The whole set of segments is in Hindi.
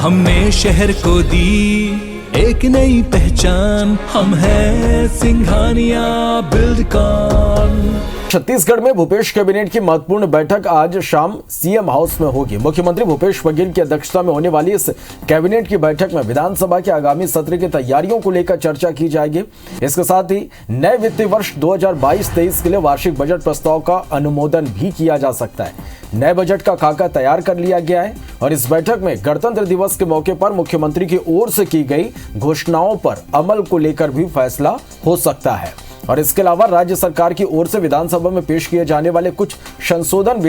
हमने शहर को दी एक नई पहचान, हम हैं सिंघानिया बिल्डकॉन। छत्तीसगढ़ में भूपेश कैबिनेट की महत्वपूर्ण बैठक आज शाम सीएम हाउस में होगी। मुख्यमंत्री भूपेश बघेल की अध्यक्षता में होने वाली इस कैबिनेट की बैठक में विधानसभा के आगामी सत्र की तैयारियों को लेकर चर्चा की जाएगी। इसके साथ ही नए वित्तीय वर्ष 2022-23 के लिए वार्षिक बजट प्रस्ताव का अनुमोदन भी किया जा सकता है। नए बजट का खाका तैयार कर लिया गया है और इस बैठक में गणतंत्र दिवस के मौके पर मुख्यमंत्री की ओर से की गई घोषणाओं पर अमल को लेकर भी फैसला हो सकता है। और इसके अलावा राज्य सरकार की ओर से विधानसभा में पेश किए जाने वाले कुछ संशोधन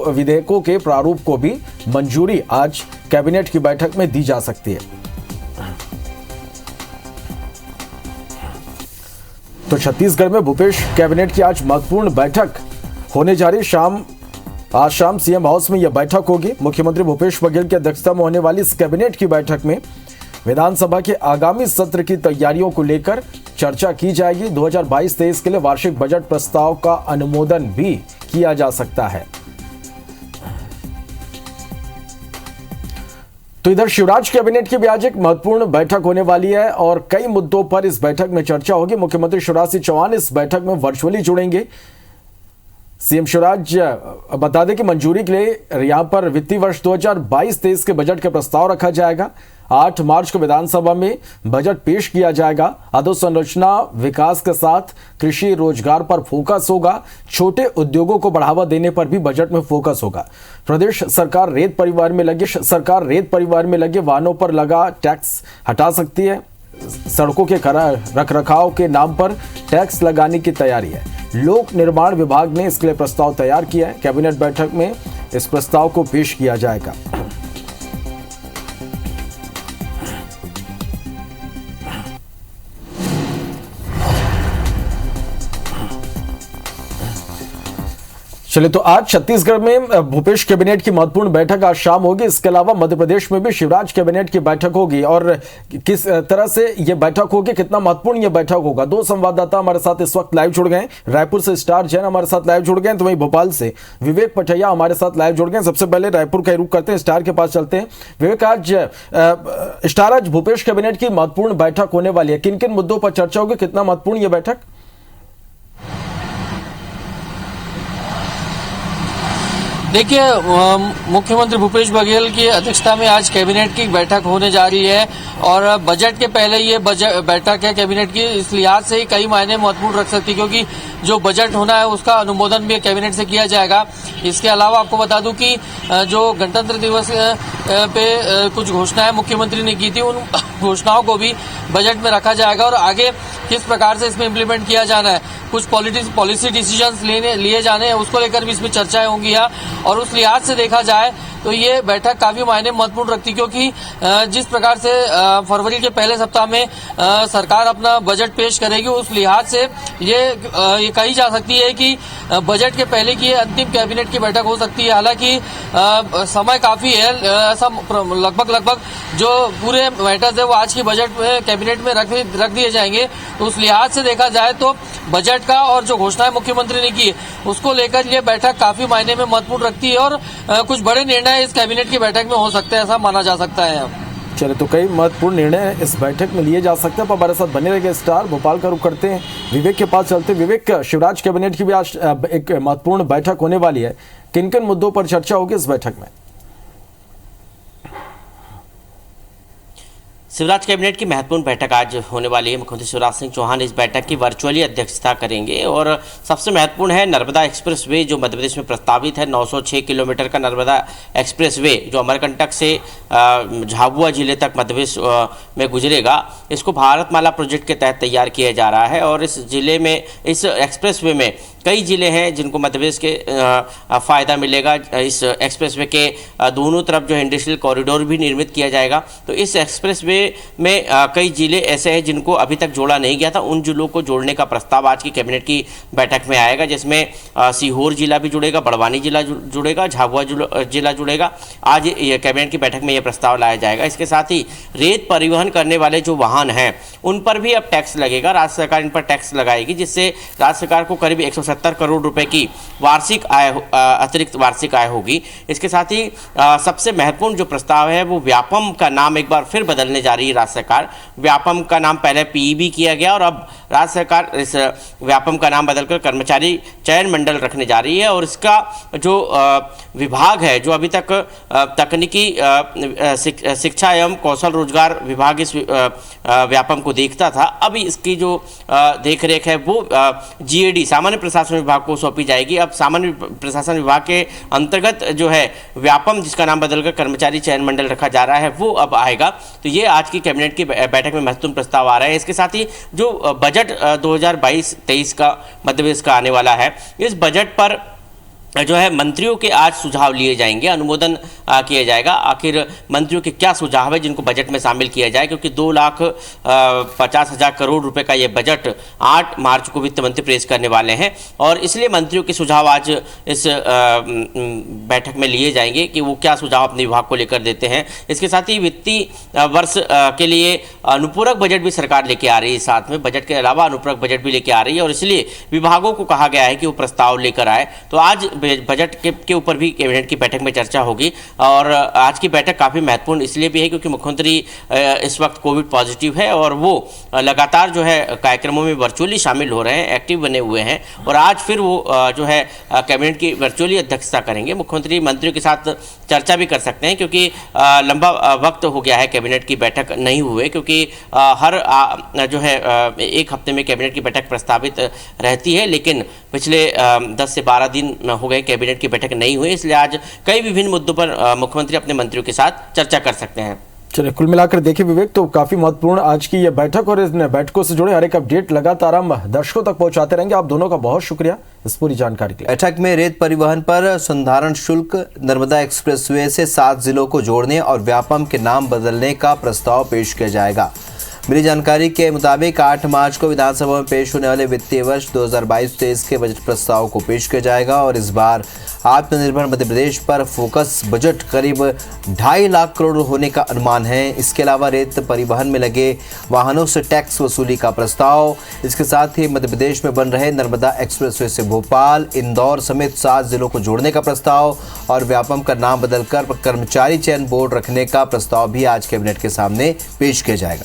विधेयकों के प्रारूप को भी मंजूरी आज कैबिनेट की बैठक में दी जा सकती है। तो छत्तीसगढ़ में भूपेश कैबिनेट की आज महत्वपूर्ण बैठक होने जा रही। आज शाम सीएम हाउस में यह बैठक होगी। मुख्यमंत्री भूपेश बघेल की अध्यक्षता में होने वाली इस कैबिनेट की बैठक में विधानसभा के आगामी सत्र की तैयारियों को लेकर चर्चा की जाएगी। 2022-23 के लिए वार्षिक बजट प्रस्ताव का अनुमोदन भी किया जा सकता है। तो इधर शिवराज कैबिनेट की भी आज एक महत्वपूर्ण बैठक होने वाली है और कई मुद्दों पर इस बैठक में चर्चा होगी। मुख्यमंत्री शिवराज सिंह चौहान इस बैठक में वर्चुअली जुड़ेंगे। सीएम शिवराज बता दें कि मंजूरी के लिए यहां पर वित्तीय वर्ष 2022-23 के बजट का प्रस्ताव रखा जाएगा। 8 मार्च को विधानसभा में बजट पेश किया जाएगा। अधोसंरचना विकास के साथ कृषि रोजगार पर फोकस होगा। छोटे उद्योगों को बढ़ावा देने पर भी बजट में फोकस होगा। प्रदेश सरकार रेत परिवहन में लगे वाहनों पर लगा टैक्स हटा सकती है। सड़कों के रखरखाव के नाम पर टैक्स लगाने की तैयारी है। लोक निर्माण विभाग ने इसके लिए प्रस्ताव तैयार किया है। कैबिनेट बैठक में इस प्रस्ताव को पेश किया जाएगा। चलिए, तो आज छत्तीसगढ़ में भूपेश कैबिनेट की महत्वपूर्ण बैठक आज शाम होगी। इसके अलावा मध्य प्रदेश में भी शिवराज कैबिनेट की बैठक होगी और किस तरह से यह बैठक होगी, कितना महत्वपूर्ण यह बैठक होगा। 2 संवाददाता हमारे साथ इस वक्त लाइव जुड़ गए। रायपुर से स्टार जैन हमारे साथ लाइव जुड़ गए, तो वहीं भोपाल से विवेक पठैया हमारे साथ लाइव जुड़ गए। सबसे पहले रायपुर का रुख करते हैं, स्टार के पास चलते हैं। विवेक, आज भूपेश कैबिनेट की महत्वपूर्ण बैठक होने वाली है, किन किन मुद्दों पर चर्चा होगी, कितना महत्वपूर्ण यह बैठक? देखिए, मुख्यमंत्री भूपेश बघेल की अध्यक्षता में आज कैबिनेट की बैठक होने जा रही है और बजट के पहले ये बैठक है कैबिनेट की। इस लिहाज से ही कई मायने महत्वपूर्ण रख सकती है क्योंकि जो बजट होना है उसका अनुमोदन भी कैबिनेट से किया जाएगा। इसके अलावा आपको बता दूं कि जो गणतंत्र दिवस पे कुछ घोषणाएं मुख्यमंत्री ने की थी, उन घोषणाओं को भी बजट में रखा जाएगा और आगे किस प्रकार से इसमें इम्प्लीमेंट किया जाना है, कुछ पॉलिसी डिसीजंस लिए जाने हैं, उसको लेकर भी इसमें चर्चाएं होंगी। और उस लिहाज से देखा जाए तो ये बैठक काफी मायने महत्वपूर्ण रखती क्योंकि जिस प्रकार से फरवरी के पहले सप्ताह में सरकार अपना बजट पेश करेगी, उस लिहाज से ये कही जा सकती है कि बजट के पहले की अंतिम कैबिनेट की बैठक हो सकती है। हालांकि समय काफी है, ऐसा लगभग जो पूरे मैटर्स है वो आज की बजट में कैबिनेट में रख दिए जाएंगे। तो उस लिहाज से देखा जाए तो बजट का और जो घोषणाएं मुख्यमंत्री ने की उसको लेकर ये बैठक काफी मायने में महत्वपूर्ण रखती है और कुछ बड़े निर्णय इस कैबिनेट की बैठक में हो सकते हैं, ऐसा माना जा सकता है। चले, तो कई महत्वपूर्ण निर्णय इस बैठक में लिए जा सकते हैं। पर हमारे साथ बने रहेंगे स्टार। भोपाल का रुख करते हैं, विवेक के पास चलते हैं। विवेक, शिवराज कैबिनेट की भी आज एक महत्वपूर्ण बैठक होने वाली है, किन किन मुद्दों पर चर्चा होगी इस बैठक में? शिवराज कैबिनेट की महत्वपूर्ण बैठक आज होने वाली है। मुख्यमंत्री शिवराज सिंह चौहान इस बैठक की वर्चुअली अध्यक्षता करेंगे और सबसे महत्वपूर्ण है नर्मदा एक्सप्रेसवे जो मध्य प्रदेश में प्रस्तावित है। 906 किलोमीटर का नर्मदा एक्सप्रेसवे जो अमरकंटक से झाबुआ जिले तक मध्य प्रदेश में गुजरेगा, इसको भारतमाला प्रोजेक्ट के तहत तैयार किया जा रहा है। और इस जिले में, इस एक्सप्रेसवे में कई जिले हैं जिनको मध्य प्रदेश के फ़ायदा मिलेगा। इस एक्सप्रेसवे के दोनों तरफ जो इंडस्ट्रियल कॉरिडोर भी निर्मित किया जाएगा। तो इस एक्सप्रेसवे में कई जिले ऐसे हैं जिनको अभी तक जोड़ा नहीं गया था, उन जिलों को जोड़ने का प्रस्ताव आज की कैबिनेट की बैठक में आएगा, जिसमें सीहोर जिला भी जुड़ेगा, बड़वानी जिला जुड़ेगा, झाबुआ जिला जुड़ेगा। आज ये कैबिनेट की बैठक में ये प्रस्ताव लाया जाएगा। इसके साथ ही रेत परिवहन करने वाले जो वाहन हैं उन पर भी अब टैक्स लगेगा। राज्य सरकार इन पर टैक्स लगाएगी, जिससे राज्य सरकार को करीब 170 178 करोड़ रुपए की वार्षिक आय अतिरिक्त वार्षिक आय होगी। इसके साथ ही सबसे महत्वपूर्ण जो प्रस्ताव है वो व्यापम का नाम एक बार फिर बदलने जा रही है राज्य सरकार। व्यापम का नाम पहले पीईबी किया गया और अब राज्य सरकार इस व्यापम का नाम बदलकर कर्मचारी चयन मंडल रखने जा रही है। और इसका जो विभाग है, जो अभी तक तकनीकी शिक्षा एवं कौशल रोजगार विभाग इस व्यापम को देखता था, अब इसकी जो देखरेख है वो जीएडी सामान्य प्रशासन विभाग को सौंपी जाएगी। अब सामान्य प्रशासन विभाग के अंतर्गत जो है व्यापम, जिसका नाम बदलकर कर्मचारी चयन मंडल रखा जा रहा है, वो अब आएगा। तो ये आज की कैबिनेट की बैठक में महत्वपूर्ण प्रस्ताव आ रहे हैं। इसके साथ ही जो बजट 2022-23 का मध्य प्रदेश का आने वाला है, इस बजट पर जो है मंत्रियों के आज सुझाव लिए जाएंगे, अनुमोदन किया जाएगा। आखिर मंत्रियों के क्या सुझाव है जिनको बजट में शामिल किया जाए, क्योंकि 2,50,000 करोड़ रुपए का ये बजट 8 मार्च को वित्त मंत्री पेश करने वाले हैं और इसलिए मंत्रियों के सुझाव आज इस बैठक में लिए जाएंगे कि वो क्या सुझाव अपने विभाग को लेकर देते हैं। इसके साथ ही वित्तीय वर्ष के लिए अनुपूरक बजट भी सरकार लेके आ रही है, साथ में बजट के अलावा अनुपूरक बजट भी लेके आ रही है और इसलिए विभागों को कहा गया है कि वो प्रस्ताव लेकर आए। तो आज बजट के ऊपर भी कैबिनेट की बैठक में चर्चा होगी और आज की बैठक काफ़ी महत्वपूर्ण इसलिए भी है क्योंकि मुख्यमंत्री इस वक्त कोविड पॉजिटिव है और वो लगातार जो है कार्यक्रमों में वर्चुअली शामिल हो रहे हैं, एक्टिव बने हुए हैं और आज फिर वो जो है कैबिनेट की वर्चुअली अध्यक्षता करेंगे। मुख्यमंत्री मंत्रियों के साथ चर्चा भी कर सकते हैं क्योंकि लंबा वक्त हो गया है कैबिनेट की बैठक नहीं हुए, क्योंकि हर जो है एक हफ्ते में कैबिनेट की बैठक प्रस्तावित रहती है, लेकिन पिछले 10 से 12 दिन हो गए कैबिनेट की बैठक नहीं हुई, इसलिए आज कई विभिन्न मुद्दों पर मुख्यमंत्री अपने मंत्रियों के साथ चर्चा कर सकते हैं। चलिए, कुल मिलाकर देखिए विवेक, तो काफी महत्वपूर्ण आज की यह बैठक और इन बैठकों से जुड़े हर एक अपडेट लगातार हम दर्शकों तक पहुंचाते रहेंगे। आप दोनों का बहुत शुक्रिया इस पूरी जानकारी के लिए। बैठक में रेत परिवहन पर संधारण शुल्क, नर्मदा एक्सप्रेसवे से 7 जिलों को जोड़ने और व्यापम के नाम बदलने का प्रस्ताव पेश किया जाएगा। मिली जानकारी के मुताबिक 8 मार्च को विधानसभा में पेश होने वाले वित्तीय वर्ष 2022-23 के बजट प्रस्ताव को पेश किया जाएगा और इस बार आत्मनिर्भर मध्य प्रदेश पर फोकस बजट करीब 2.5 लाख करोड़ होने का अनुमान है। इसके अलावा रेत परिवहन में लगे वाहनों से टैक्स वसूली का प्रस्ताव, इसके साथ ही मध्य प्रदेश में बन रहे नर्मदा एक्सप्रेसवे से भोपाल, इंदौर समेत 7 जिलों को जोड़ने का प्रस्ताव और व्यापम का नाम बदलकर कर्मचारी चयन बोर्ड रखने का प्रस्ताव भी आज कैबिनेट के सामने पेश किया जाएगा।